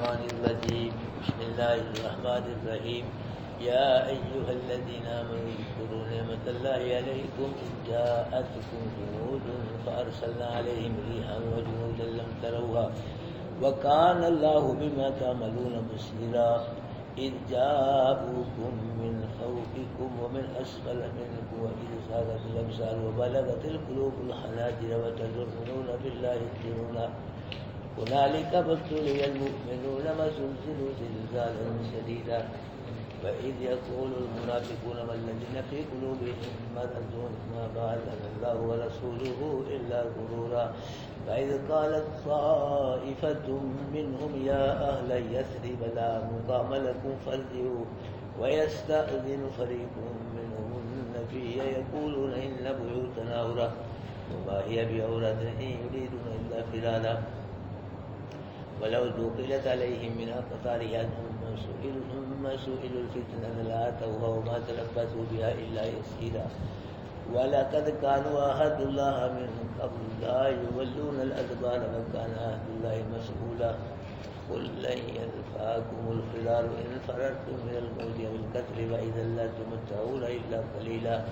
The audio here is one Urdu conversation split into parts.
الرحمن الرجيم بسم الله الرحمن الرحيم يا أيها الذين آمنوا اذكروا نعمة الله عليكم إذ جاءتكم جنود فأرسلنا عليهم ريحا وجنودا لم تروها وكان الله بما تعملون بصيرا إذ جاءوكم من فوقكم ومن أسفل منكم وإذ زاغت الأبصار وبلغت القلوب الحناجر وتظنون بالله الظنون هنالك ابتلي المؤمنون وزلزلوا زلزالا شديدا وإذ يقول المنافقون والذين في قلوبهم مرض ما بعثنا الله ورسوله إلا غرورا وإذ قالت طائفة منهم يا أهل يثرب لا مقام لكم فارجعوا ويستأذن فريق منهم النبي يقولون إن بيوتنا عورة وما هي بعورة إن يريدون إلا فرارا ولو دخلت عليهم من أقطارها ثم سئلوا الفتنة لآتوها وما تلبثوا بها إلا يسيرا ولقد كانوا عهد الله من قبل لا يولون الأدبار وكان عهد الله مسؤولا قل لن ينفعكم الفرار إن فررتم من الموت أو القتل وإذا لا تمتعون إلا قليلا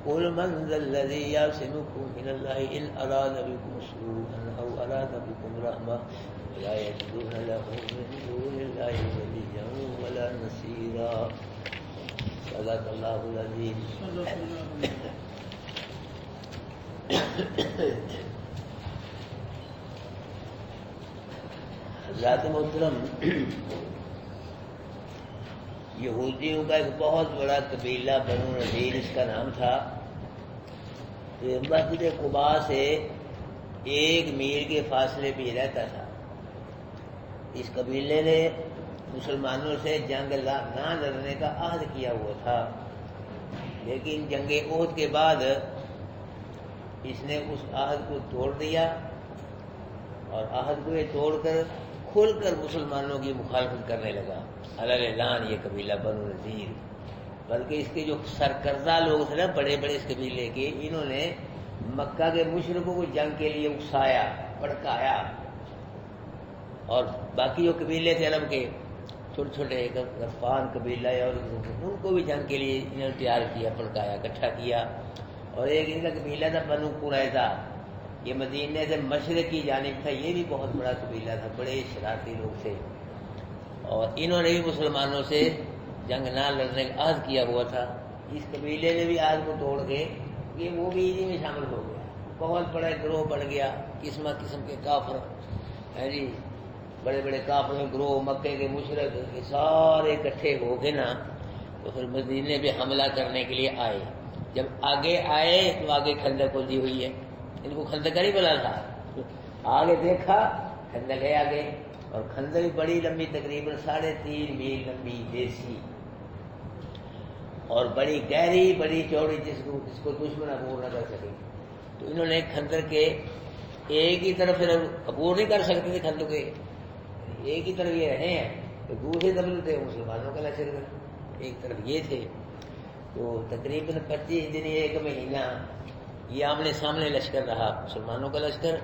قل من ذا الذي يعصمكم من الله إن أراد بكم سوءا أو أراد بكم رحمة لا يجدون لهم من دون الله وليا ولا نصيرا صدق الله العظيم. حضرات محترم، یہودیوں کا ایک بہت بڑا قبیلہ بنو نذیر اس کا نام تھا، مسجد قباء سے 1 میل کے فاصلے پہ رہتا تھا. اس قبیلے نے مسلمانوں سے جنگ نہ لڑنے کا عہد کیا ہوا تھا، لیکن جنگ احد کے بعد اس نے اس عہد کو توڑ دیا اور عہد کو توڑ کر کھل کر مسلمانوں کی مخالفت کرنے لگا علی اعلان. یہ قبیلہ بنو نذیر، بلکہ اس کے جو سرکردہ لوگ تھے نا بڑے بڑے اس قبیلے کے، انہوں نے مکہ کے مشرکوں کو جنگ کے لیے اکسایا، بھڑکایا، اور باقی جو قبیلے تھے عرب کے چھوٹے چھوٹے غطفان قبیلہ اور ان کو بھی جنگ کے لیے انہوں نے تیار کیا، بھڑکایا، اکٹھا کیا. اور ایک ان کا قبیلہ تھا بنو قریظہ، یہ مدینے سے مشرق کی جانب تھا، یہ بھی بہت بڑا قبیلہ تھا، بڑے شرارتی لوگ تھے، اور انہوں نے بھی مسلمانوں سے جنگ نہ لڑنے کا عہد کیا ہوا تھا. اس قبیلے نے بھی عہد کو توڑ کے یہ وہ بھی انہی میں شامل ہو گیا، بہت بڑا گروہ بڑھ گیا، قسم قسم کے کافر ہیں جی، بڑے بڑے کافر کے گروہ، مکے کے مشرک سارے اکٹھے ہو گئے نا، تو پھر مدینے پہ حملہ کرنے کے لیے آئے. جب آگے آئے تو آگے خندق کھودی ہوئی ہے، ان کو خندق نہیں بنا تھا، آگے دیکھا خندق ہے آگے، اور خندق بڑی لمبی، تقریباً 3.5 میل لمبی دیسی، اور بڑی گہری، بڑی چوڑی، جس کو دشمن عبور نہ کر سکے. تو انہوں نے خندق کے ایک ہی طرف عبور نہیں کر سکتے تھے، خندق کے ایک ہی طرف یہ رہے ہیں، تو دوسری طرف تھے مسلمانوں کا لشکر، ایک طرف یہ تھے. تو تقریباً 25 دن، 1 مہینہ یہ آمنے سامنے لشکر رہا، مسلمانوں کا لشکر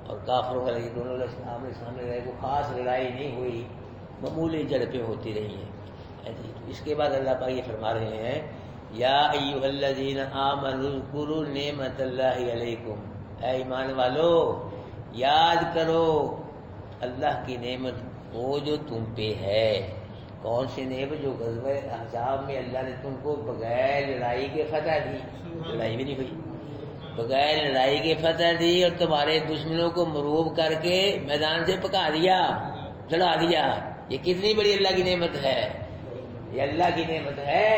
اور کافروں کا لشکر، دونوں لشکر آمنے سامنے رہے. کوئی خاص لڑائی نہیں ہوئی، معمولی جھڑپیں ہوتی رہی ہیں. اس کے بعد اللہ پاک یہ فرما رہے ہیں یا ایھا الذین آمنوا اذکروا نعمت اللہ علیکم، اے ایمان والو یاد کرو اللہ کی نعمت وہ جو تم پہ ہے. کون سی نعمت؟ جو غزوہ احزاب میں اللہ نے تم کو بغیر لڑائی کے فتح دی، لڑائی بھی نہیں ہوئی، بغیر لڑائی کے فتح دی، اور تمہارے دشمنوں کو مروب کر کے میدان سے پکا دیا، لڑا دیا. یہ کتنی بڑی اللہ کی نعمت ہے، یہ اللہ کی نعمت ہے.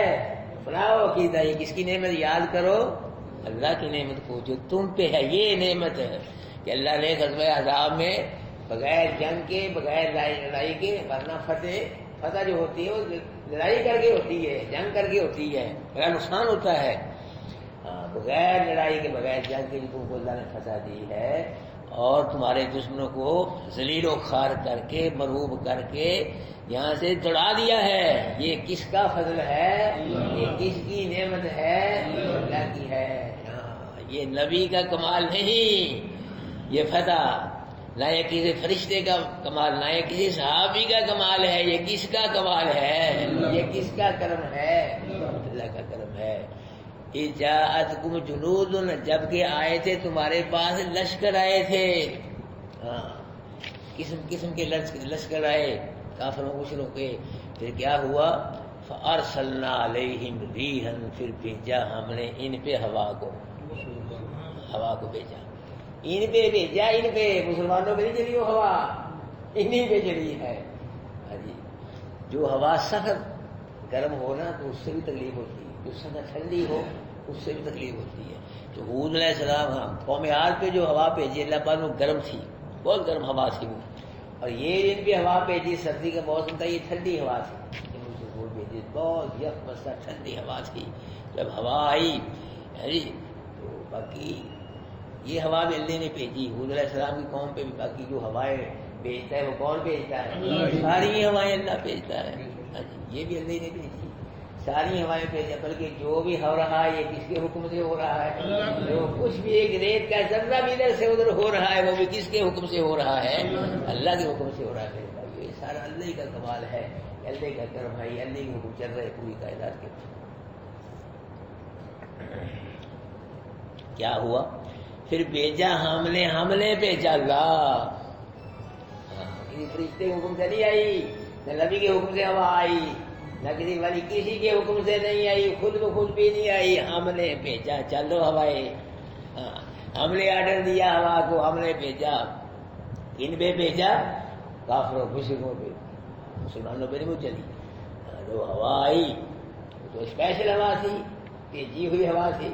بناؤ عقیدہ، یہ کس کی نعمت؟ یاد کرو اللہ کی نعمت کو جو تم پہ ہے. یہ نعمت ہے کہ اللہ نے غزوہ احزاب میں بغیر جنگ کے، بغیر لڑائی کے، ورنہ فتح جو ہوتی ہے وہ لڑائی کر کے ہوتی ہے، جنگ کر کے ہوتی ہے، بڑا نقصان ہوتا ہے. بغیر لڑائی کے، بغیر جنگ کے تم کو اللہ نے فتح دی ہے، اور تمہارے دشمنوں کو ذلیل و خوار کر کے، مرعوب کر کے یہاں سے دوڑا دیا ہے. یہ کس کا فضل ہے؟ یہ کس کی نعمت ہے؟ اللہ کی ہے. یہ نبی کا کمال نہیں، یہ فتح نہ یہ کسی فرشتے کا کمال، نہ یہ کسی صحابی کا کمال ہے، یہ کس کا کمال ہے؟ یہ کس کا کرم ہے؟ اللہ کا کرم ہے۔ جاءتکم جنود، جب کہ آئے تھے تمہارے پاس لشکر آئے تھے، ہاں قسم قسم کے لشکر آئے کافروں مشرکوں کے۔ پھر کیا ہوا؟ فارسلنا علیہم ریحا، پھر بھیجا ہم نے ان پہ ہوا کو بھیجا، ان پہ بھیجا، ان پہ مسلمانوں پہ نہیں چلی وہ ہوا، انہیں پہ چلی ہے۔ جو ہوا سخت گرم ہو نا تو اس سے بھی تکلیف ہوتی ہے، جو سخت ٹھنڈی ہو اس سے بھی تکلیف ہوتی ہے۔ تو حود علیہ السلام قوم عاد پہ جو ہوا بھیجی اللہ پاک نے گرم تھی، بہت گرم ہوا تھی وہ، اور یہ ان پہ ہوا بھیجی سردی کا موسم تھا، یہ ٹھنڈی ہوا تھی، بہت یک بستہ ٹھنڈی ہوا تھی۔ جب ہوا آئی تو باقی یہ ہوا بھی اللہ نے بھیجی حود علیہ السلام کی قوم پہ بھی۔ باقی جو ہوائیں بھیجتا ہے وہ کون بھیجتا ہے؟ ساری ہوائیں اللہ بھیجتا ہے، یہ بھی اللہ نے بھیجی، ساری ہوائیں بھیجا۔ بلکہ جو بھی ہو رہا ہے یہ کس کے حکم سے ہو رہا ہے؟ جو کچھ بھی ایک ریت کا ذرہ بھی ادھر سے ادھر ہو رہا ہے وہ بھی کس کے حکم سے ہو رہا ہے؟ اللہ کے حکم سے ہو رہا ہے۔ یہ سارا اللہ کا کمال ہے، اللہ کا کرم ہے، اللہ کے حکم چل رہے پوری کائنات کے۔ کیا ہوا؟ پھر بھیجا ہم نے بھیجا اللہ، کسی فرشتے کے حکم سے نہیں آئی، نہ نبی کے حکم سے ہوا آئی، نہ کسی والی کسی کے حکم سے نہیں آئی، خود بخود بھی نہیں آئی، ہم نے بھیجا، چلو ہوائے، ہم نے آرڈر دیا ہوا کو، ہم نے بھیجا۔ ان پہ بھیجا؟ کافروں مشرکوں پہ، مسلمانوں پہ نہیں وہ چلی۔ جو ہوا آئی تو اسپیشل ہوا تھی، بھیجی ہوئی ہوا تھی،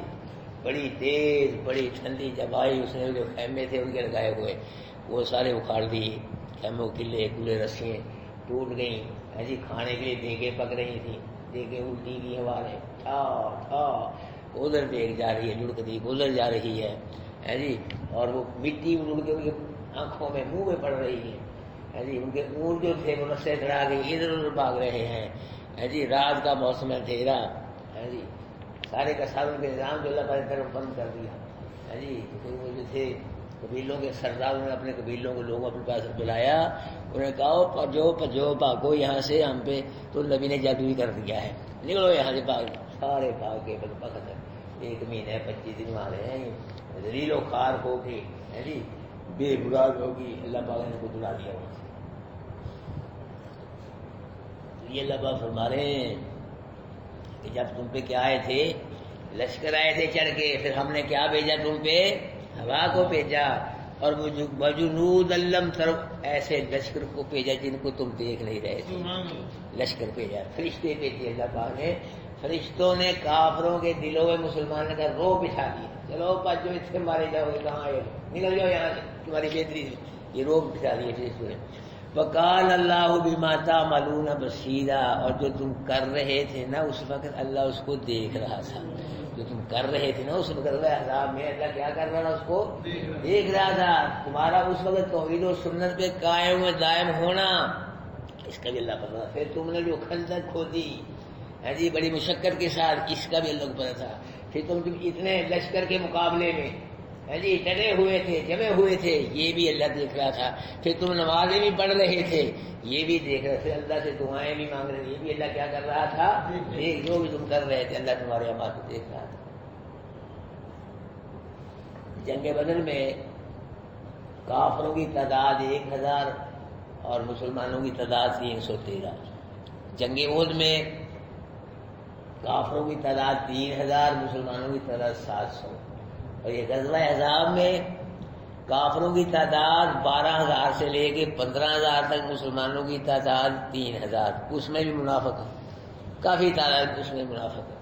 بڑی تیز بڑی ٹھنڈی۔ جب آئی اس نے جو خیمے تھے ان کے لگائے ہوئے وہ سارے اکھاڑ دیے، خیموں کلے کلے رسیاں ٹوٹ گئیں، ایسی کھانے کے لیے دیگیں پک رہی تھیں، دیگیں الٹی کی ہوا نے ٹھا ٹھا، ادھر دیگ جا رہی ہے لڑکتی ادھر جا رہی ہے جی، اور وہ مٹی اڑ کے ان کی آنکھوں میں منہ میں پڑ رہی ہے جی، ان کے اونٹ جو تھے وہ رسے چڑھا کے ادھر ادھر بھاگ رہے ہیں جی، رات کا موسم اندھیرا ہے جی، سارے کا ساروں کے نظام جو اللہ تعالیٰ کی طرف بند کر دیا ہے جی۔ تو وہ جو تھے قبیلوں کے سرداروں نے اپنے قبیلوں کے لوگوں اپنے پاس بلایا، انہوں نے کہا پجو بھاگو یہاں سے، ہم پہ تو نبی نے جادو ہی کر دیا ہے، نکلو یہاں سے بھاگ۔ سارے بھاگ کے بدبخت 1 مہینہ 25 دن والے ہیں، ذلیل و خوار ہو کے ہے جی، بے مراد ہوگی، اللہ پاک نے کو دلا دیا وہاں سے۔ یہ اللہ پاک فرما رہے ہیں کہ جب تم پہ کیا آئے تھے؟ لشکر آئے تھے چڑھ کے، پھر ہم نے کیا بھیجا تم پہ؟ ہوا کو بھیجا، اور وجنود لم تروا، ایسے لشکر کو بھیجا جن کو تم دیکھ نہیں رہے تھے، لشکر بھیجا، فرشتے بھیجے اللہ پاک نے۔ فرشتوں نے کافروں کے دلوں میں مسلمانوں کا رو بچھا دیا، چلو جو اس سے مارے جاؤ گے، کہاں آئے نکل جاؤ یہاں سے، تمہاری بہتری، یہ رو بچھا دیے فرشتوں نے۔ وقال اللہ بما تعملون بصیرا، اور جو تم کر رہے تھے نا اس وقت اللہ اس کو دیکھ رہا تھا، جو تم کر رہے تھے نا اس وقت عذاب میں اللہ کیا کر رہا تھا؟ اس کو دیکھ رہا تھا۔ تمہارا اس وقت توحید و سنت پہ قائم و دائم ہونا اس کا بھی اللہ پتا تھا۔ پھر تم نے جو خندق کھودی ہے جی بڑی مشقت کے ساتھ، اس کا بھی اللہ کو پتا تھا۔ پھر تم اتنے لشکر کے مقابلے میں ہے جی ڈٹے ہوئے تھے، جمے ہوئے تھے، یہ بھی اللہ دیکھ رہا تھا۔ پھر تم نمازیں بھی پڑھ رہے تھے، یہ بھی دیکھ رہے تھے، اللہ سے دعائیں بھی مانگ رہے تھے، یہ بھی اللہ کیا کر رہا تھا؟ جو بھی تم کر رہے تھے اللہ تمہارے اعمال کو دیکھ رہا تھا۔ جنگ بدر میں کافروں کی تعداد 1000 اور مسلمانوں کی تعداد 313۔ جنگ احد میں کافروں کی تعداد 3000، مسلمانوں کی تعداد 700۔ اور یہ غزوہ احزاب میں کافروں کی تعداد 12000 سے لے کے 15000 تک، مسلمانوں کی تعداد 3000، اس میں بھی منافق ہے، کافی تعداد اس میں منافق ہے۔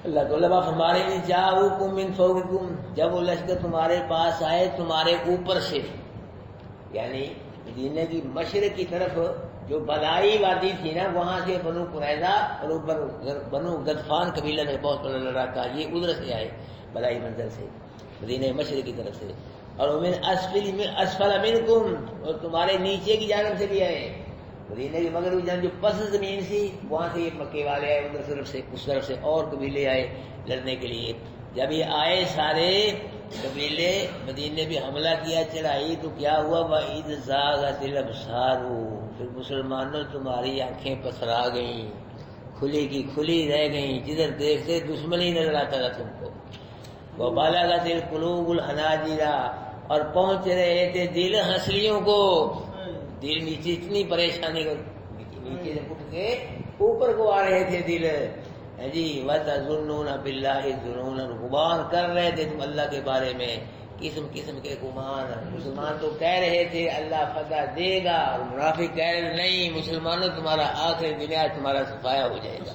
اللہ تعالیٰ فرما رہے ہیں جاؤکم من فوقکم، جب وہ لشکر تمہارے پاس آئے تمہارے اوپر سے، یعنی مدینے کی مشرق کی طرف جو بلائی وادی تھی نا وہاں سے بنو قریظہ اور بنو غطفان قبیلہ نے بہت بڑا لڑاکا، یہ ادھر سے آئے بلائی منزل سے، مدینہ مشرق کی طرف سے، اور من اسفل منکم، اور تمہارے نیچے کی جانب سے بھی آئے، مدینہ کی مغربی جانب جو پس زمین تھی وہاں سے یہ مکے والے آئے، ادھر طرف سے اس طرف سے اور قبیلے آئے لڑنے کے لیے۔ جب یہ آئے سارے قبیلے مدینے بھی حملہ کیا چڑھائی تو کیا ہوا؟ وَإِذْ زَاغَتِ الْأَبْصَارُ، پھر مسلمانوں تمہاری آنکھیں پتھرا گئیں، کھلی کی کھلی رہ گئیں، جدھر دیکھتے دشمنی نظر آتا تھا تم کو۔ وَبَلَغَتِ الْقُلُوبُ الْحَنَاجِرَ، اور پہنچ رہے تھے دل ہنسلیوں کو، دل نیچے اتنی پریشانی کو، نیچے سے اٹھ کے اوپر کو آ رہے تھے دل جی۔ وَتَظُنُّونَ بِاللَّهِ الظُّنُونَ، گمان کر رہے تھے تم اللہ کے بارے میں قسم قسم کے گمان۔ مسلمان تو کہہ رہے تھے اللہ فتح دے گا، اور منافق کہہ رہے نہیں مسلمانوں تمہارا آخری دنیا تمہارا صفایا ہو جائے گا۔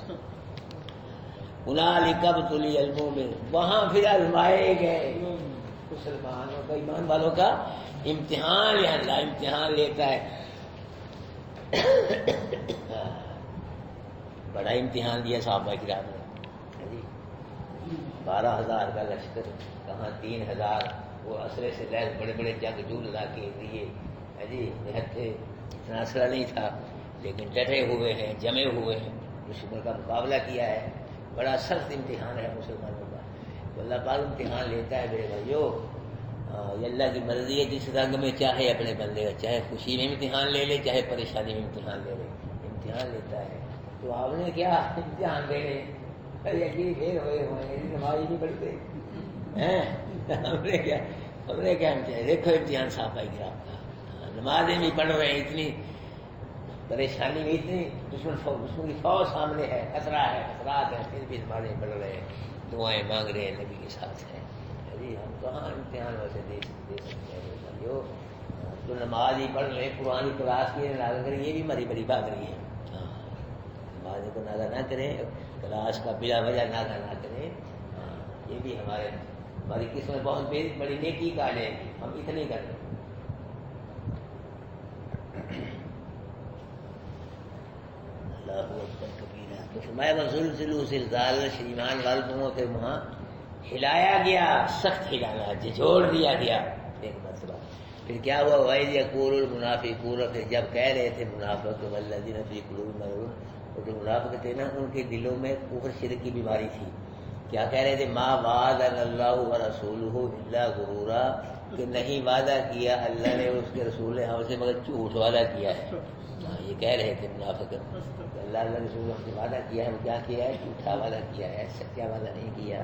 هُنَالِكَ ابْتُلِيَ الْمُؤْمِنُونَ، وہاں پھر آزمائے گئے مسلمانوں کا، ایمان والوں کا امتحان ہے، اللہ امتحان لیتا ہے۔ بڑا امتحان دیا صحابہ کرام نے، 12,000 کا لشکر، کہاں 3,000 وہ اسلحے سے لیس بڑے بڑے جنگجو لا کے دیے جی، نہتے اتنا اسلحہ نہیں تھا، لیکن ڈٹے ہوئے ہیں، جمے ہوئے ہیں، دشمن کا مقابلہ کیا ہے۔ بڑا سخت امتحان ہے مسلمانوں کا، تو اللہ پاک امتحان لیتا ہے میرے بھائیو۔ یہ اللہ کی مرضی ہے، جس رنگ میں چاہے اپنے بندے کا، چاہے خوشی میں امتحان لے لے، چاہے پریشانی میں امتحان لے لے، امتحان لیتا ہے۔ تو آپ نے کیا امتحان لے لے، یقین پھر ہوئے ہیں، نماز نہیں پڑھتے ہیں، ہم نے کیا امتحان؟ دیکھو امتحان صاحب بھائی گرام کا، نمازیں بھی پڑھ رہے ہیں، اتنی پریشانی میں، اتنی دشمن کی فوج سامنے ہے، خطرہ ہے، خطرات ہیں، پھر بھی نمازیں پڑھ رہے ہیں، دعائیں مانگ رہے ہیں، نبی کے ساتھ ہیں جی۔ ہم کہاں امتحان ویسے دے سکتے ہیں بھائیو؟ تو نماز ہی پڑھ رہے، قرآن کی کلاس کی ناغہ کریں، یہ بھی مری بری بات رہی ہے۔ نماز کو ناغہ نہ کریں، کلاس کا بلا وجہ ناغہ نہ کریں، یہ بھی ہماری قسمت بہت بڑی نیکی کا ہے، ہم اتنے کریں۔ تو فرمایا وَزُلْزِلُوا زِلْزَالًا ایمان والوں کے وہاں ہلایا گیا، سخت ہلانا، جھجھوڑ دیا گیا ایک مرتبہ۔ پھر کیا ہوا؟ وَإِذْ يَقُولُ الْمُنَافِقُونَ، پھر جب کہہ رہے تھے منافق، وَالَّذِينَ فِي قُلُوبِهِم مَرَضٌ، وہ جو منافق تھے نا ان کے دلوں میں کفر شرک کی بیماری تھی، کیا کہہ رہے تھے؟ مَا وَعَدَنَا اللَّهُ وَرَسُولُهُ إِلَّا غُرُورًا، کہ نہیں وعدہ کیا اللہ نے اس کے رسول نے ہم سے مگر جھوٹ وعدہ کیا ہے۔ یہ کہہ رہے تھے منافق، اللہ رسول ہم سے وعدہ کیا ہے، وہ کیا کیا ہے؟ جھوٹا وعدہ کیا ہے، سچا وعدہ نہیں کیا۔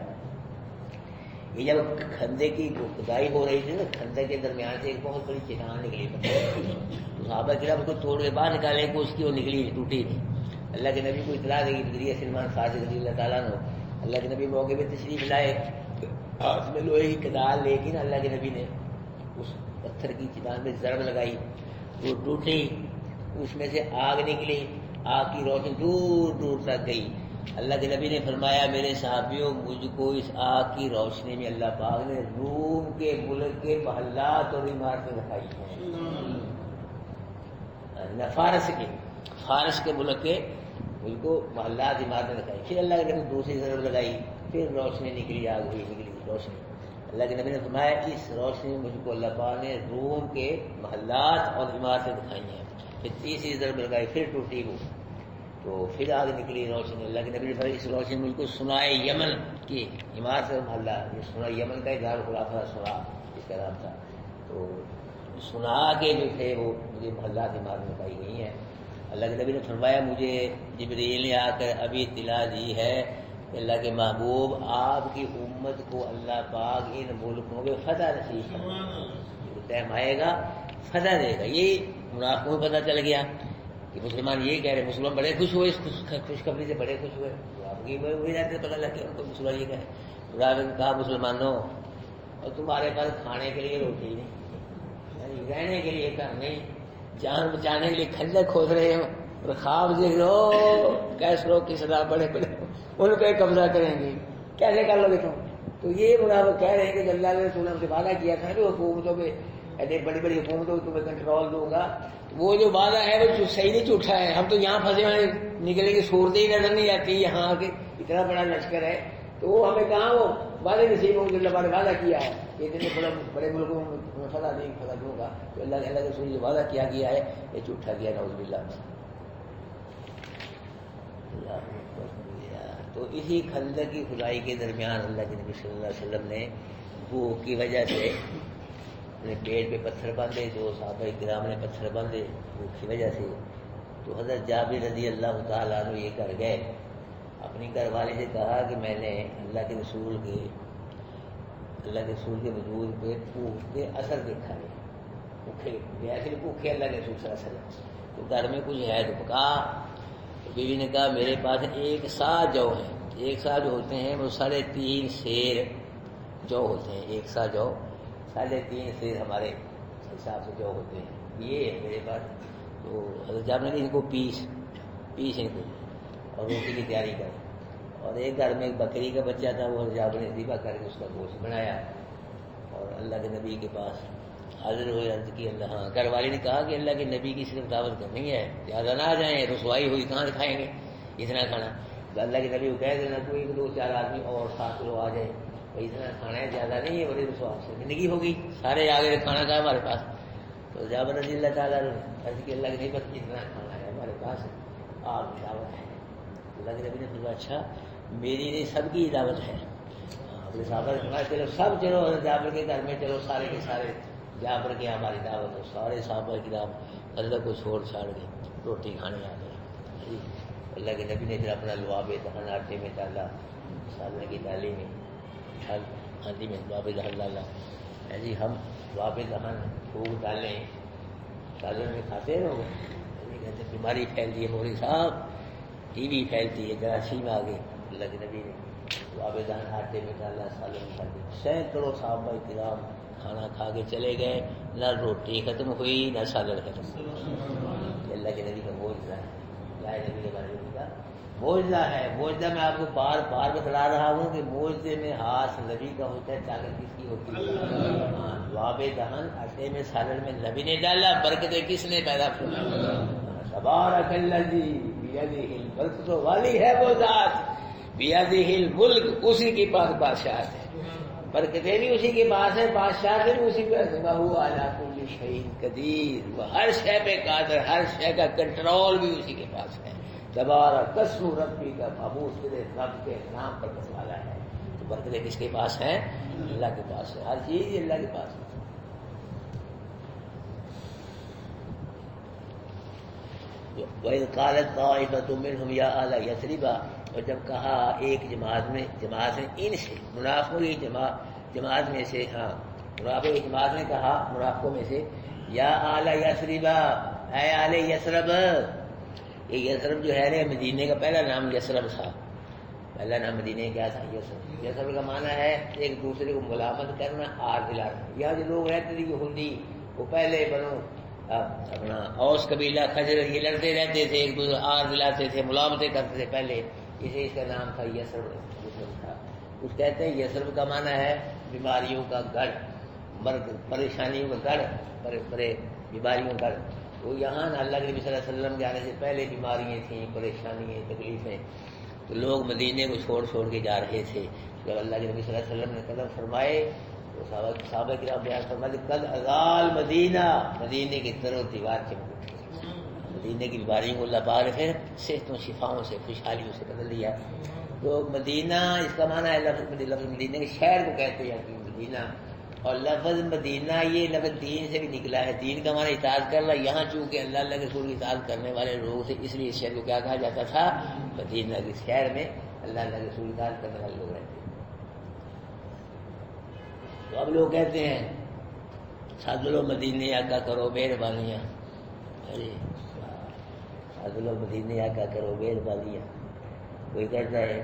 یہ جب کھندے کی کھدائی ہو رہی تھی نا، کھندے کے درمیان سے ایک بہت بڑی چٹان نکلی، تو صحابہ کرام اس کو توڑ کے باہر نکالے کو اس کی وہ نکلی ٹوٹی نہیں۔ اللہ کے نبی کو اطلاع دی، ذریعہ سلمان فارسی رضی اللہ تعالیٰ نے، اللہ کے نبی موقع پہ تشریف لائے، ہاتھ میں لوہے کی کدال، لیکن اللہ کے نبی نے اس پتھر کی چٹان پہ ضرب لگائی، وہ ٹوٹی، اس میں سے آگ نکلی، آگ کی روشنی دور دور تک گئی۔ اللہ کے نبی نے فرمایا میرے صحابیوں، مجھ کو اس آگ کی روشنی میں اللہ پاک نے روم کے ملک کے محلات اور عمارتیں دکھائی ہیں، نہ فارس کے ملک کے ملک کو محلات عمارتیں دکھائی۔ پھر اللہ کے نبی نے دوسری ضرب لگائی، پھر روشنی نکلی، آگ ہوئی، نکلی روشنی۔ اللہ کے نبی نے فرمایا اس روشنی میں مجھ کو اللہ پاک نے روم کے محلات اور عمارتیں دکھائی ہیں۔ پھر تیسری ضرب لگائی، پھر ٹوٹی وہ، تو پھر آگ نکلی روشنی۔ اللہ کے نبی نے فرمایا اس روشنی مجھ کو سنائے یمن کی عمارت اور محلہ، یہ سنا یمن کا دار الخلافہ سنا اس کا نام تھا، تو سنا کے جو تھے وہ مجھے محلات عمارتیں پائی گئی ہیں۔ اللہ کے نبی نے فرمایا مجھے جبریل نے آ کر ابھی اطلاع دی ہے کہ اللہ کے محبوب آپ کی امت کو اللہ پاک ان ملکوں میں فتح نصیب فرمائے گا، ٹائم آئے گا فتح دے گا۔ یہ منافقوں کو پتہ چل گیا کہ مسلمان یہ کہہ رہے، مسلمان بڑے خوش ہوئے، اس خوشخبری سے بڑے خوش ہوئے، آپ کی وہی رہتے پتہ لگ گیا ان کو مسلمان یہ کہے۔ کہا مسلمانوں اور تمہارے پاس کھانے کے لیے روٹی نہیں، رہنے کے لیے گھر نہیں، جان بچانے کے لیے کھندق کھود رہے ہو اور خواب دیکھ رہے ہو کیسروں کی صدا بڑے بڑے ان پہ قبضہ کریں گے، کیسے کر لو گے تم؟ تو یہ منافق کہہ رہے ہیں کہ اللہ نے رسول ہم سے وعدہ کیا تھا کہ حکومتوں پہ، ایسے بڑی بڑی حکومتوں کو تمہیں کنٹرول دوں گا، وہ جو وعدہ ہے وہ صحیح نہیں جھوٹا ہے، ہم تو یہاں پھنسے ہوئے نکلے کی صورتیں ہی نظر نہیں آتی، یہاں کے اتنا بڑا لشکر ہے، تو وہ ہمیں کہاں وہ وعدے نصیب ہوں گے، اللہ نے وعدہ کیا ہے اتنے بڑے ملکوں میں فتح نہیں فتح دوں گا، تو اللہ کے رسول جو وعدہ کیا گیا ہے یہ جھوٹا گیا، نعوذ باللہ۔ تو اسی خندق کی کھدائی کے درمیان اللہ کے نبی صلی اللہ علیہ وسلم نے بھوک کی وجہ سے اپنے پیٹ پہ پتھر باندھے، جو صحابہ کرام نے پتھر باندھے بھوک کی وجہ سے، تو حضرت جابر رضی اللہ تعالیٰ عنہ یہ کر گئے، اپنی گھر والی سے کہا کہ میں نے اللہ کے رسول کے وجود پہ بھوک کے اثر دیکھا ہے، بھوکے ایسے بھوکے اللہ کے رسول صلی اللہ علیہ وسلم، تو گھر میں کچھ ہے تو پکا۔ تو بیوی نے کہا میرے پاس ایک سا جو ہے، ایک سا جو ہوتے ہیں وہ 3.5 سیر جو ہوتے ہیں، ایک سا جو 3.5 سیر ہمارے حساب سے جو ہوتے ہیں، یہ ہے میرے پاس۔ تو حضرت جابر نے ان کو پیس ان کو اور روٹی کی تیاری کر، اور ایک گھر میں ایک بکری کا بچہ تھا، وہ حضرت جابر نے ذبح کر کے اس کا گوشت بنایا اور اللہ کے نبی کے پاس حاضر ہوئے، عرض کی اللہ، ہاں گھر والی نے کہا کہ اللہ کے نبی کی صرف دعوت کرنی ہے، زیادہ نہ آ جائیں، رسوائی ہوئی کہاں سے کھائیں گے اتنا کھانا، تو اللہ کے نبی کو کہہ دینا کوئی 2-4 آدمی اور 7 لوگ آ جائیں، بھائی اتنا کھانا ہے، زیادہ نہیں ہے، بڑی رسوا سے زندگی ہوگی، سارے آگے کھانا کا ہمارے پاس۔ تو جابر رضی اللہ تعالیٰ نے عرض کی اللہ کے نبی بس اتنا کھانا ہے ہمارے پاس، آپ دعوت ہے۔ اللہ کے نبی نے فرمایا اچھا میری نہیں سب کی دعوت ہے، اپنے صحابہ نے فرمایا چلو سب چلو حضرت جابر کے گھر میں، چلو سارے کے سارے جابر کے ہماری دعوت ہے، سارے صحابہ کرام اللہ کو چھوڑ چھاڑ کے روٹی کھانے آ گئے۔ اللہ کے نبی نے پھر اپنا لعاب دہن آٹے میں ڈالا، سالن کی ڈالی میں ہانڈی میں لعاب دہن ڈالا، جی ہم لعاب دہن پھونک ڈالیں سالن میں کھاتے رہو، کہتے بیماری پھیلتی ہے مولوی صاحب، ٹی وی پھیلتی ہے، جراثیم آ گئے۔ اللہ کے نبی نے لعاب دہن آٹے میں ڈالا، سالن میں ڈال دیا، سینکڑوں صحابہ کرام کھانا کھا کے چلے گئے، نہ روٹی ختم ہوئی نہ سالن ختم ہوئی۔ اللہ کے نبی کا معجزہ ہے، اللہ کے نبی کے بارے میں کا معجزہ ہے۔ معجزہ میں آپ کو بار بار بتلا رہا ہوں کہ معجزے میں ہاتھ نبی کا ہوتا ہے، طاقت کس کی ہوتی ہے؟ لعاب دہن آٹے میں سالن میں نبی نے ڈالا، برکتیں کس نے پیدا فرمائی؟ تبارک الذی بیدہ الملک، والی ہے وہ ذات، بیدہ الملک، اسی کے پاس بادشاہت ہے، برکتیں بھی اسی کے پاس ہے، بادشاہ بھی اسی پہ، وہ علی کل شیء قدیر، وہ ہر شے پہ قادر، ہر شے کا کنٹرول بھی اسی کے پاس ہے۔ تبارک اسم ربی کا محبوب تیرے رب کے نام پر بس والا ہے، تو برکتیں کس کے پاس ہیں؟ اللہ کے پاس ہے، ہر چیز اللہ کے پاس ہے۔ وَإِذْ قَالَتْ طَائِفَةٌ مِّنْهُمْ يَا أَهْلَ يَثْرِبَ، اور جب کہا ایک جماعت نے ان سے، منافقوں کی جماعت میں سے، ہاں منافق کی جماعت نے کہا منافقوں میں سے، یا اہل یثرب، اے اہل یثرب، یہ یثرب جو ہے نا مدینے کا پہلا نام یثرب تھا، پہلا نام مدینے کیا تھا؟ یثرب۔ یثرب کا معنی ہے ایک دوسرے کو ملامت کرنا، آر دلانا۔ یہاں جو لوگ رہتے تھے یہودی، وہ پہلے بنو اپنا اوس قبیلہ خزرج، یہ لڑتے رہتے تھے، ایک دوسرے آر دلاتے تھے، ملامتیں کرتے تھے پہلے، اسے اس کا نام تھا یثرب تھا۔ اس کہتے ہیں یثرب کا معنی ہے بیماریوں کا گڑھ، مرض پریشانیوں کا گڑھ، بڑے بیماریوں کا گڑھ۔ وہ یہاں اللہ کے نبی صلی اللہ علیہ وسلم کے آنے سے پہلے بیماریاں تھیں، پریشانیاں، تکلیفیں، تو لوگ مدینے کو چھوڑ کے جا رہے تھے۔ جب اللہ کے نبی صلی اللہ علیہ وسلم نے قدم فرمائے تو صحابہ کرام بیان فرمائے قد ازال مدینہ، مدینے کی طرف دیوار چمک اٹھی، مدینے کی بیماریوں کو اللہ پاک نے پھر صحتوں، شفاؤں سے، خوشحالیوں سے بدل دیا۔ تو مدینہ اس کا معنی ہے لفظ مدینہ کے شہر کو کہتے ہیں کہ مدینہ، اور لفظ مدینہ یہ لفظ دین سے بھی نکلا ہے، دین کا معنی اطاعت کرنا، یہاں چونکہ اللہ کے رسول کی اطاعت کرنے والے لوگ تھے، اس لیے اس شہر کو کیا کہا جاتا تھا؟ مدینہ کے شہر میں اللہ کے رسول کی اطاعت کرنے والے لوگ رہتے ہیں۔ تو اب لوگ کہتے ہیں سادلو مدینے آقا کرو مہربانیاں، ارے سادلو مدینے آقا کرو مہربانیاں، کوئی کہتا ہے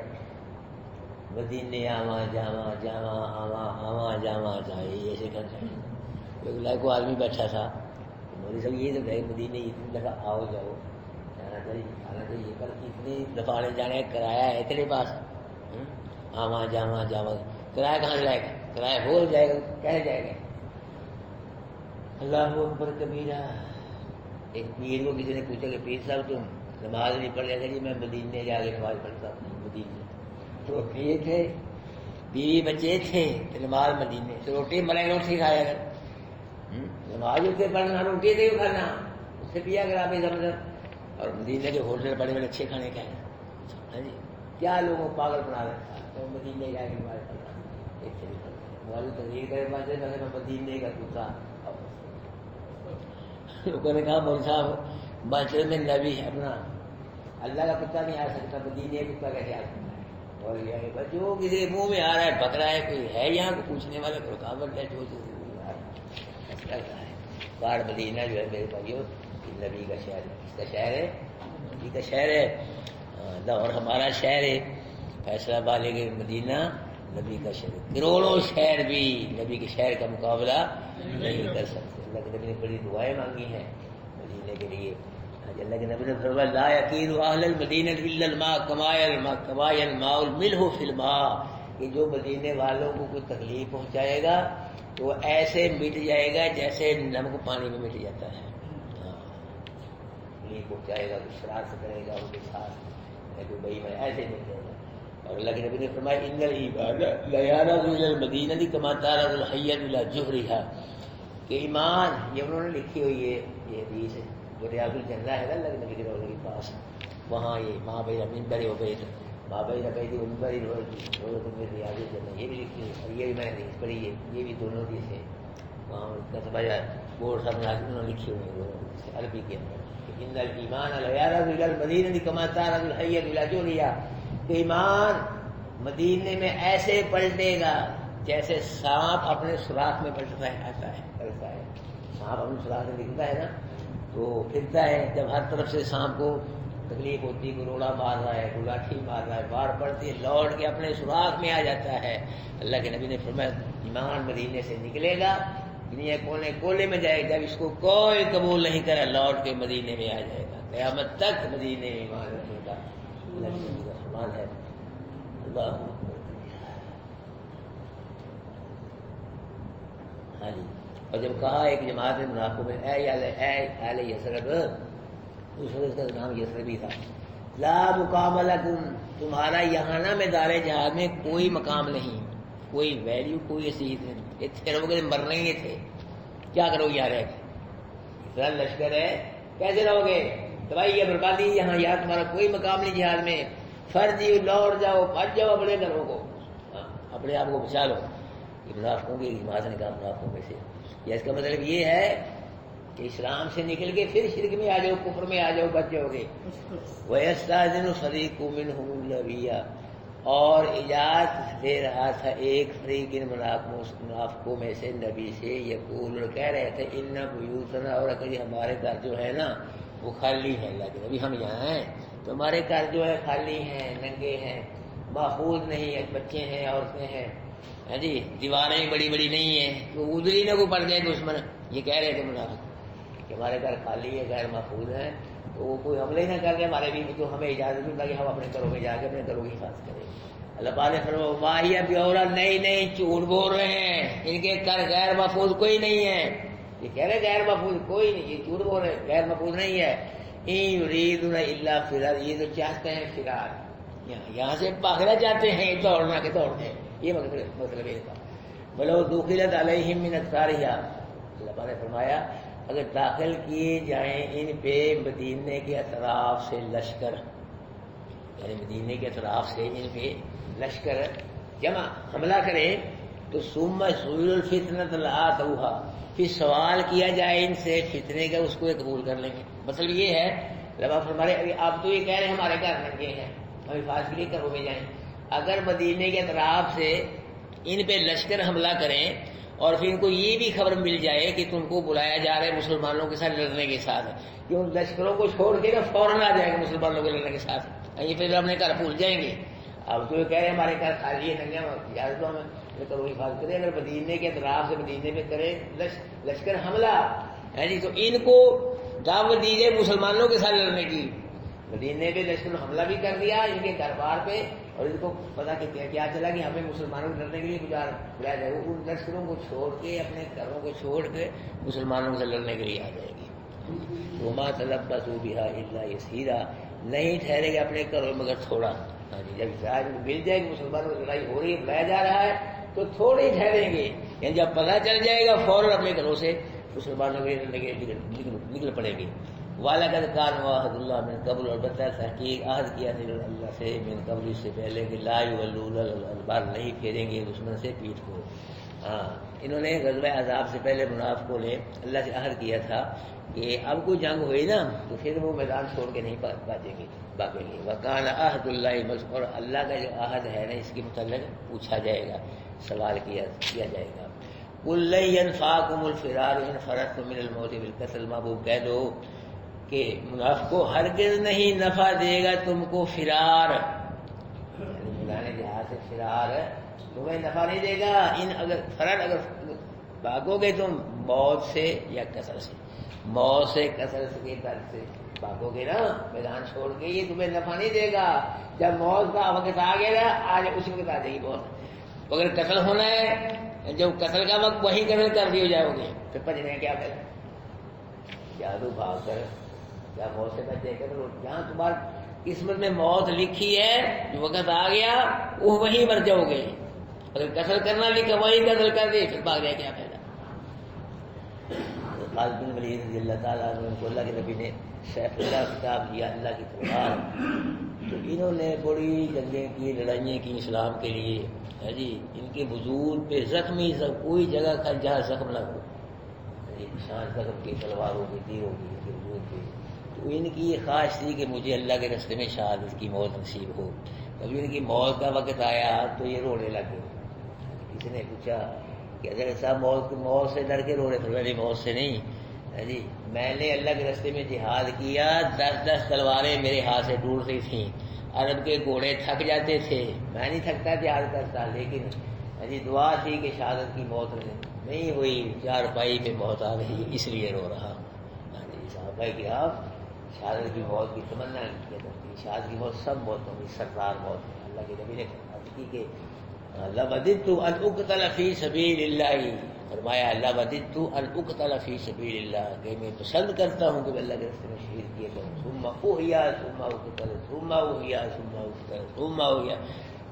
مدینے آواں جاواں جاواں آواں آواں جاواں جائے، ایسے کرتا ہے۔ کوئی کو آدمی بیٹھا تھا، مولوی صاحب یہ تو کہ مدینے اتنی دفعہ آؤ جاؤ جانا چاہیے، پر اتنی دفعہ آنے جانے کا کرایہ ہے تیرے پاس؟ آواں جاواں جاواں کرایہ کہاں سے لائے گا؟ کرایہ ہو جائے گا، کہہ جائے گا۔ اللہ اکبر کبیرہ۔ ایک پیر کو کسی نے پوچھا کہ پیر صاحب تم نماز نہیں پڑھ رہے جی؟ میں مدینے جا کے نماز پڑھتا ہوں، مدینے تو یہ تھے، بیوی بچے تھے، نماز مدینے تو روٹی ملائی روٹی کھایا کر، نماز اسے پڑھنا، روٹی سے کھانا، اس سے پیا کر آپ زمزم، اور مدینے کے ہوٹل بڑے بڑے اچھے کھانے کھائے۔ ہاں جی، کیا لوگوں کو پاگل بنا رکھا ہے، تو مدینے جا کے نماز پڑھنا ایک سے ہماری تقریر کرے پہنچے میں مدینے کا کتا. لوگوں نے کہا مول صاحب معاشرے میں نبی ہے اپنا اللہ کا کتا نہیں آ سکتا, مدینے کا کتا کیسے آ سکتا ہے؟ اور یہ جو کسی کے منہ میں آ رہا ہے پکڑا ہے, کوئی ہے یہاں کو پوچھنے والا رکاوٹ ہے جو چیز لگ رہا ہے. باہر مدینہ جو ہے میرے بھائیو نبی کا شہر ہے. کس کا شہر ہے؟ نبی کا شہر ہے. لاہور ہمارا شہر ہے, فیصلہ آباد لے کے مدینہ نبی کا شہر. کروڑوں شہر بھی نبی کے شہر کا مقابلہ نہیں کر سکتے. اللہ کے نبی نے بڑی دعائیں مانگی ہیں مدینے کے لیے. اللہ کے نبی نے فرمایا لا یقین اہل المدینہ الا الماء کما الماء الملح فی الماء, کہ جو مدینے والوں کو کوئی تکلیف پہنچائے گا تو وہ ایسے مٹ جائے گا جیسے نمک پانی میں مٹ جاتا ہے. تکلیف پہنچائے گا, کچھ شرارت کرے گا ان کے ساتھ دبئی میں ایسے مل جائے گا. اور اللہ کے نبی نے فرمایا ان العباد لا یعرض الى المدینہ کما تعرض الحیۃ الى جحرها, کہ ایمان یہ انہوں نے لکھی ہوئی ہے یہ حدیث ہے جو ریاض الجنہ ہے نا اللہ کے نبی کے روضے کے پاس, وہاں یہ ماں بین منبر و بیت ماں بین بیت و منبر روضۃ من ریاض الجنہ یہ بھی لکھی ہے. اور یہ بھی میں نے حدیث پڑھی ہے, یہ بھی دونوں حدیث ہیں. وہاں کا سمجھا بورڈ سب انہوں نے لکھی ہوئی ہے عربی کے اندر ان الایمان لا یعرض الى المدینہ کما تعرض الحیۃ الى جحرها, کہ ایمان مدینے میں ایسے پلٹے گا جیسے سانپ اپنے سوراخ میں پلٹتا ہے. ایسا ہے پلٹتا ہے سانپ اپنے سوراخ میں نکلتا ہے نا تو پھرتا ہے. جب ہر طرف سے سانپ کو تکلیف ہوتی ہے, کوئی روڑا مار رہا ہے, کوئی لاٹھی مار رہا ہے, بار پڑتی ہے, لوٹ کے اپنے سوراخ میں آ جاتا ہے. اللہ کے نبی نے فرمایا ایمان مدینے سے نکلے گا, دنیا کونے کولے میں جائے گا, جب اس کو کوئی قبول نہیں کرا لوٹ کے مدینے میں آ جائے گا. قیامت تک مدینے میں ایمان رکھنے کا اللہ کے نبی کا فرمان ہے. اللہ ہاں جی. اور جب کہا ایک جماعت منافقوں میں اے اہل یثرب, اس وقت کا نام یثرب ہی تھا, لا مقام لکم, تمہارا یہاں نا میں دار جہاد میں کوئی مقام نہیں, کوئی ویلیو, کوئی حیثیت نہیں. اتنے رہو گے مرنے ہی تھے, کیا کرو گے یار, اتنا لشکر ہے کیسے رہو گے, تباہی ہے بربادی یہاں, یہاں تمہارا کوئی مقام نہیں جہاد میں. فرضی لوٹ جاؤ, بچ جاؤ اپنے گھروں کو, اپنے آپ کو بچا لو. یہ منافقوں کی جماعت نے کہا منافقوں میں سے. یا اس کا مطلب یہ ہے کہ اسلام سے نکل کے پھر شرک میں آ جاؤ, کفر میں آ جاؤ, بچ جاؤ گے. وَيَسْتَأْذِنُ فَرِيقٌ مِّنْهُمُ النَّبِيَّ, اور اجازت دے رہا تھا ایک فریق ان منافقوں میں سے نبی سے, یقول, کہہ رہے تھے ان بیوتنا, اور کہ ہمارے گھر جو ہے نا وہ خالی ہے. اللہ کے نبی ہم یہاں ہیں تو ہمارے گھر جو ہے خالی ہیں, ننگے ہیں, محفوظ نہیں ہے, بچے ہیں, عورتیں ہیں, ہاں جی, دیواریں بڑی بڑی نہیں ہیں تو ادھر ہی نہ کو پڑ جائے دشمن. یہ کہہ رہے تھے منافق کہ ہمارے گھر خالی ہے, غیر محفوظ ہیں, تو وہ کوئی حملے نہ کر دے ہمارے بھی, تو ہمیں اجازت نہیں کہ ہم اپنے گھروں میں جا کے اپنے گھروں کی حفاظت کریں. اللہ پاک نے فرمایا واہیا بیورا, نہیں جھوٹ بول رہے ہیں, ان کے گھر غیر محفوظ کوئی نہیں ہے. یہ کہہ رہے غیر محفوظ کوئی نہیں, یہ جھوٹ بول رہے, غیر محفوظ نہیں ہے. ان یریدون الا فرار, یہ تو چاہتے ہیں فرار, یہاں سے بھاگنا چاہتے ہیں, دوڑنا کے دوڑتے ہیں. یہ مطلب ہے بلو دخلت علیہم من اقطارها, اللہ پاک نے فرمایا اگر داخل کیے جائیں ان پہ مدینے کے اطراف سے لشکر, یعنی مدینے کے اطراف سے ان پہ لشکر جمع حملہ کرے تو ثم سئلوا الفتنۃ لآتوها, پھر سوال کیا جائے ان سے فتنے کا, اس کو قبول کر لیں گے. مطلب یہ ہے ربا فرمائے آپ تو یہ کہہ رہے ہیں ہمارے گھر ننگے ہیں, ہم حفاظت کے لیے گھروں میں جائیں, اگر مدینے کے اطراف سے ان پہ لشکر حملہ کریں اور پھر ان کو یہ بھی خبر مل جائے کہ تم کو بلایا جا رہا ہے مسلمانوں کے ساتھ لڑنے کے ساتھ, کہ ان لشکروں کو چھوڑ کے نا فوراً آ جائے گا مسلمانوں کے لڑنے کے ساتھ, یہ پھر اپنے گھر بھول جائیں گے. اب تو یہ کہہ رہے ہیں ہمارے گھر خالی ہے, ننگے, اجازت دو ہمیں کرو حفاظت کریں. اگر مدینے کے اطراف سے مدینے میں کریں لشکر حملہ ہے جی, تو ان کو دعوت دی جائے مسلمانوں کے ساتھ لڑنے کی. مدینے پہ لشکر حملہ بھی کر دیا ان کے گھر بار پہ, اور ان کو پتا کہ کیا چلا کہ ہمیں مسلمانوں کو لڑنے کے لیے بلایا جائے, ان لشکروں کو چھوڑ کے اپنے گھروں کو چھوڑ کے مسلمانوں سے لڑنے کے لیے آ جائے گی. وما تلبسوا بها الا يسيرا, نہیں ٹھہرے گا اپنے گھروں مگر تھوڑا. ہاں جی, جب اطلاع مل جائے کہ مسلمانوں کی لڑائی ہو رہی ہے, بلایا جا رہا ہے, تو تھوڑے ٹھہریں گے, یعنی جب پتہ چل جائے گا فوراً اپنے گھروں سے مسلمانوں کے لڑنے کے نکل پڑے گی. وَلَقَدْ كَانَ وَعْدُ اللَّهِ مِن قَبْلُ, البتہ تحقیق عہد کیا تھا اللہ سے من قبل, اس سے پہلے کہ لا یولون الادبار, نہیں پھیریں گے دشمن سے پیٹھ کو. ہاں انہوں نے غزوہ احزاب سے پہلے منافقوں نے اللہ سے عہد کیا تھا کہ اب کوئی جنگ ہوئی نا تو پھر وہ میدان چھوڑ کے نہیں بھاگیں گے وکان عہد اللہ مسعود، اور اللہ کا جو عہد ہے نا اس کے متعلق پوچھا جائے گا، سوال کیا جائے گا۔ قل لن ينفعكم الفرار ان فررتم من الموت بالقتل، محبوب کہہ دو کہ منافقوں ہرگز نہیں نفع دے گا تم کو فرار، یعنی میدان جہاد سے فرار تمہیں نفع نہیں دے گا، اگر بھاگو گے تم موت سے یا قتل سے، موت سے قتل کے در سے بھاگو گے نا میدان چھوڑ کے، یہ تمہیں نفع نہیں دے گا۔ جب موت کا وقت آ گیا نا آج اسی وقت آ جائے گی موت، اگر قتل ہونا ہے جب قتل کا وقت وہیں قتل کر دیے جاؤ گے پھر بچنے کا کیا فائدہ؟ جادو بھاگ کر کیا موت سے بچے گا؟ جہاں تمہاری قسمت میں موت لکھی ہے جو وقت آ گیا وہ وہیں مر جاؤ گے، اگر قتل کرنا لکھا وہی قتل کر دے پھر بھاگ جائے کیا فائدہ؟ خالد بن ولید رضی اللہ تعالیٰ عنہ کو اللہ کے نبی نے سیف اللہ خطاب دیا، اللہ کی تلوار، تو انہوں نے بڑی جنگیں کی، لڑائیاں کی اسلام کے لیے، ہے جی، ان کے وجود پہ زخمی کوئی جگہ کا جہاں زخم نہ ہو، نشان زخم کی، تلواروں کی، تیروں کی، ان کے وجود پہ، تو ان کی یہ خواہش تھی کہ مجھے اللہ کے راستے میں شہادت کی موت نصیب ہو۔ کبھی ان کی موت کا وقت آیا تو یہ رونے لگے، کسی نے پوچھا کہ حضرت صاحب موت سے ڈر کے رو رہے تھے؟ میری موت سے نہیں جی، میں نے اللہ کے راستے میں جہاد کیا، 10 تلواریں میرے ہاتھ سے ٹوٹتی تھیں، عرب کے گھوڑے تھک جاتے تھے، میں نہیں تھکتا جہاد کرتا، لیکن جی دعا تھی کہ شہادت کی موت نہیں ہوئی، چارپائی پہ موت آ گئی اس لیے رو رہا۔ صحابہ کہ آپ شہادت کی موت کی تمنا نہیں کرتی، شہادت کی موت سب موتوں کی سردار موت ہے۔ اللہ کے نبی نے کی کہ لوددت ان اقتل فی سبیل اللہ، فرمایا لوددت ان اقتل فی سبیل اللہ، کہ میں پسند کرتا ہوں کہ اللہ کے راستے میں شہید کیا جاؤں، ثم احیا ثم اقتل ثم احیا ثم اقتل ثم احیا،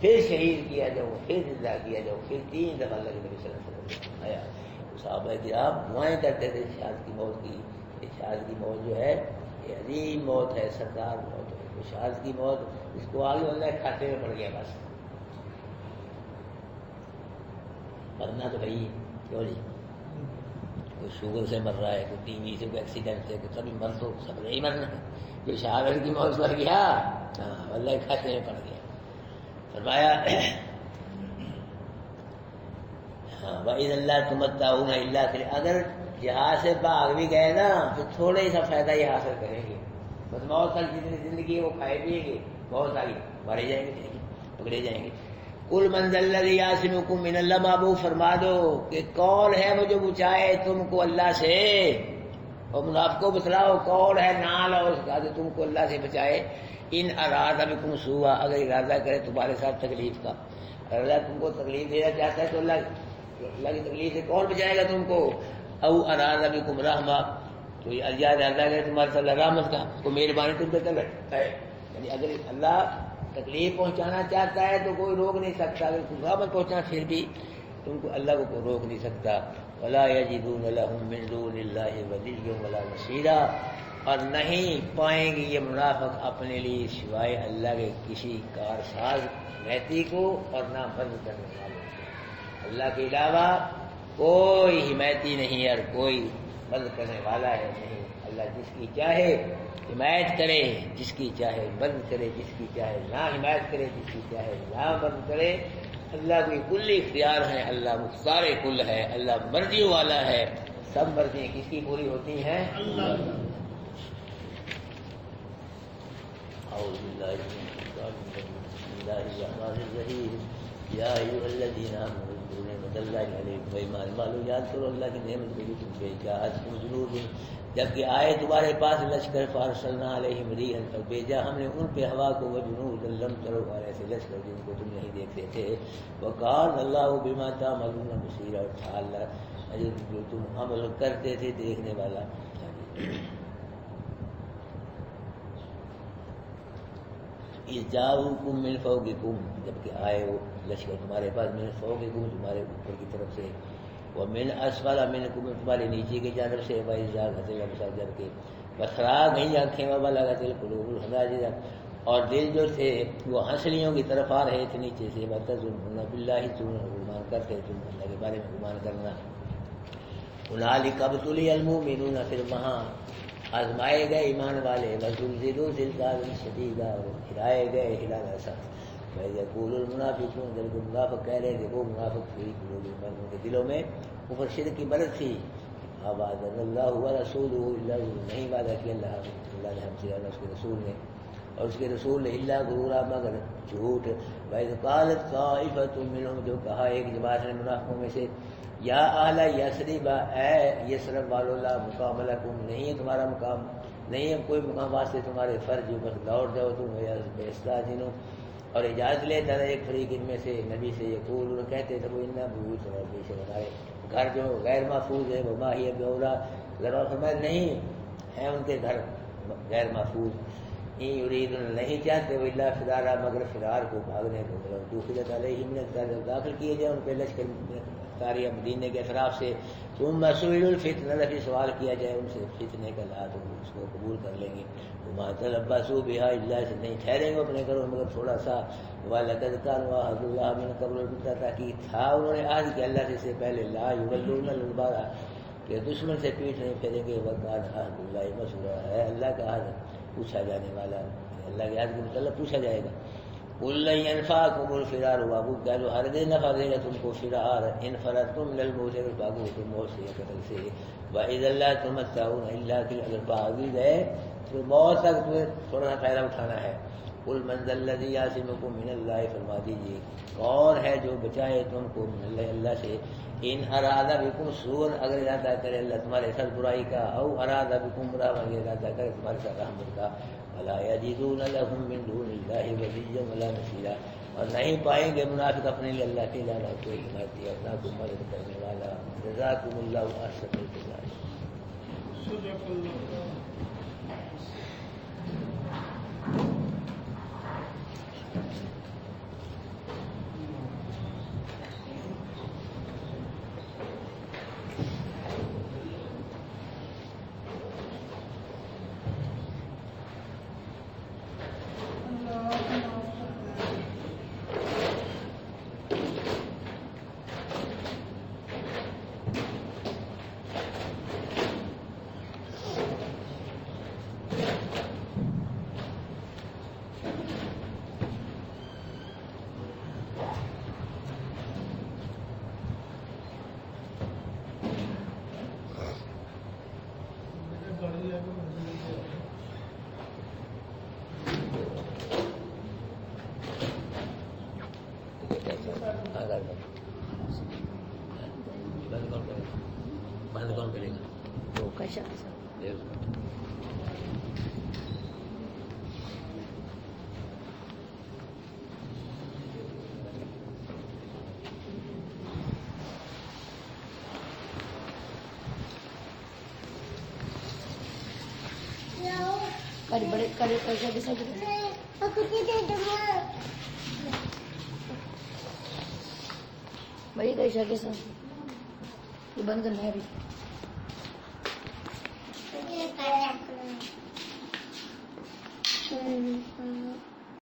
پھر شہید کیا جاؤں، پھر زندہ کیا جاؤں، پھر 3 دفعہ اللہ کے نبی صلی اللہ علیہ وسلم نے آیا۔ صحابہ کرام دعائیں کرتے تھے شہادت کی موت کی، شہادت کی موت جو ہے یہ عظیم موت ہے، سردار موت ہے، شہادت کی موت اس کو آگے اللہ کھاتے میں پڑ گیا بس، مرنا تو بھائی کیوں جی، کوئی شوگر سے مر رہا ہے، کوئی ٹی وی سے، کوئی ایکسیڈنٹ سے، کوئی سبھی مر تو سب نہیں مرنا ہے، جو شہادت کی موت مر گیا ہاں اللہ کے کھاتے میں پڑ گیا۔ فرمایا ہاں وَإِذَا لَا تُمَتَّعُونَ إِلَّا قَلِيلًا، اگر جہاد سے بھاگ بھی گئے نا تو تھوڑے سا فائدہ یہ حاصل کریں گے، بس موت تک جتنی زندگی ہے وہ کھائے پیئیں گے، بہت آگے مارے جائیں گے، پکڑے جائیں گے۔ قُلْ مَنْ ذَا الَّذِي يَعْصِمُكُم مِّنَ اللَّهِ، محبوب فرما دو کہ کون ہے وہ جو بچائے تم کو اللہ سے، اور منافقوں بتلاؤ کون ہے نال اور اس کا جو تم کو اللہ سے بچائے، ان اراد بکم سوءا، اگر ارادہ کرے تمہارے ساتھ تکلیف کا، اگر اللہ تم کو تکلیف دینا چاہتا ہے تو اللہ کی تکلیف سے کون بچائے گا تم کو، او اراد بکم رحمہ، تو یہ اللہ ارادہ کرے تمہارے ساتھ رحمت کا، تو مہربانی تم پہ کر ہے، یعنی اگر اللہ تکلیف پہنچانا چاہتا ہے تو کوئی روک نہیں سکتا، اگر کوئی رحمت پہنچانا پھر بھی تم کو اللہ کو کوئی روک نہیں سکتا۔ ولا یجدون لهم من دون اللہ ولیا ولا نصیرا، اور نہیں پائیں گے یہ منافق اپنے لیے سوائے اللہ کے کسی کارساز حمایتی کو اور نہ مدد کرنے والے، اللہ کے علاوہ کوئی حمایتی نہیں اور کوئی مدد کرنے والا ہے نہیں۔ اللہ جس کی چاہے حمایت کرے، جس کی چاہے مدد کرے، جس کی چاہے نہ حمایت کرے، جس کی چاہے نہ مدد کرے، اللہ کی کلی اختیار ہے، اللہ مختار کل ہے، اللہ مرضی والا ہے، سب مرضی کس کی پوری ہوتی ہیں؟ اللہ۔ اعوذ باللہ من الشیطان الرجیم، بسم اللہ الرحمن الرحیم، یا ایھا الذین آمنوا اذکروا نعمت اللہ علیکم وایمان والو، یاد کرو اللہ کی نعمت کو جو تم پہ جاءتکم جنود، جبکہ آئے تمہارے پاس لشکر، فارسلنا علیہم ریحا، پر بھیجا ہم نے ان پہ ہوا کو، وجنودا لم تروها، ایسے لشکر جن کو تم نہیں دیکھتے تھے، وکان اللہ بما تعملون بصیر، اور تھا اللہ جو تم عمل کرتے تھے دیکھنے والا۔ اذ جاؤکم من فوقکم، جبکہ آئے وہ لشکر تمہارے پاس، من فوقکم تمہارے اوپر کی طرف سے، ومن اسفل منکم تمہارے نیچے کی جانب سے، وَإِذْ زَاغَتِ الْأَبْصَارُ، جبکہ بتھرا گئی آنکھیں، وَبَلَغَتِ الْقُلُوبُ الْحَنَاجِرَ، اور دل جو تھے وہ ہنسلیوں کی طرف آ رہے تھے نیچے سے، وَتَظُنُّونَ بِاللَّهِ الظُّنُونَ، گمان کرتے تم اللہ کے بارے میں گمان کرنا۔ هُنَالِكَ ابْتُلِيَ الْمُؤْمِنُونَ، پھر وہاں آزمائے گئے ایمان والے، وَزُلْزِلُوا زِلْزَالًا شَدِيدًا، اور ہلائے گئے ہلانا سخت۔ وَإِذْ يَقُولُ الْمُنَافِقُونَ، جبکہ منافق کہہ رہے تھے، وہ منافق فی قلوبہم، ان کے دلوں میں کفر شرک کی برد تھی۔ وَعَدَنَا اللَّهُ وَرَسُولُهُ إِلَّا غُرُورًا، نہیں وعدہ کیا اللہ نے ہم سے اور اس کے رسول نے، اور اس کے رسول نے، الا غرورا، مگر جھوٹ۔ وَإِذْ قَالَتْ طَائِفَةٌ مِّنْهُمْ، جو کہا ایک جماعت نے منافقوں میں سے، یا اہل یثرب، اے یثرب والو، لا مقام لکم، نہیں ہے تمہارا مقام، نہیں ہے کوئی مقام واسطے تمہارے، فرجو، بس لوٹ جاؤ تم، یستاذنوا، اور اجازت لیتا تھا ایک فریق ان میں سے نبی سے، یقول، کہتے تھے وہ انا بیوتنا، بے شک ہمارے گھر جو غیر محفوظ ہے، وما ہی بعورا، ذرا فرمایا نہیں ہے ان کے گھر غیر محفوظ، یریدون، نہیں چاہتے وہ الا فرارا، مگر فرار کو، بھاگنے کو، دخلت علیہم من الدار، داخل کیے جائے ان پہ لشکر تاریہ مدینے کے اطراف سے، ثم سئلوا الفتنہ، پھر سوال کیا جائے ان سے فتنے کا، لا تو اس کو قبول کر لیں گے، وما تلبسوا بها الا، سے نہیں ٹھہریں گے اپنے گھروں مگر تھوڑا سا، وَلَقَدْ كَانُوا عَهْدُ اللَّهِ مِن قَبْلُ، البتہ تاکید تھا انہوں نے عہد کیا اللہ سے پہلے، لا يُوَلُّونَ الْأَدْبَارَ، کہ دشمن سے پیٹ نہیں پھیریں گے، وَكَانَ عَهْدُ اللَّهِ مَسْئُولًا، ہے اللہ کا عہد پوچھا جانے والا، اللہ کے عہد کے متعلق پوچھا جائے گا۔ قُل لَّن يَنفَعَكُمُ الْفِرَارُ، وَابُو کہہ دو ہرگز نفع دے گا تم کو فرار، ان فررتم من الموت، اگر بھاگو تم موت سے، قتل سے، وَإِذًا لَّا تُمَتَّعُونَ إِلَّا قِلِيلًا، اگر بھاگی گئے تو موت تک تمہیں تھوڑا سا فائدہ اٹھانا ہے۔ قُلْ مَنْ ذَا الَّذِي يَعْصِمُكُم مِّنَ اللَّهِ، فرما دیجیے کون ہے جو بچائے تم کو من اللہ سے، ان اراد بکم سوءا، اگر ارادہ کرے اللہ تمہارے ساتھ برائی کا، او اراد بکم رحمۃ، اگر ارادہ کرے تمہارے ساتھ رحمت کا، ولا یجدون لهم من دون اللہ ولیا ولا نصیرا، اور نہیں پائیں گے منافق اپنے لیے اللہ کے علاوہ کوئی حمایتی اور نہ کوئی مدد کرنے والا۔ جزاکم اللہ احسن الجزاء۔ صدق اللہ۔ بند کون کرے گا؟ وہ کیسا بڑے کرے پیسے کے ساتھ بڑی کیسا کے ساتھ یہ بند کرنا ہے ابھی۔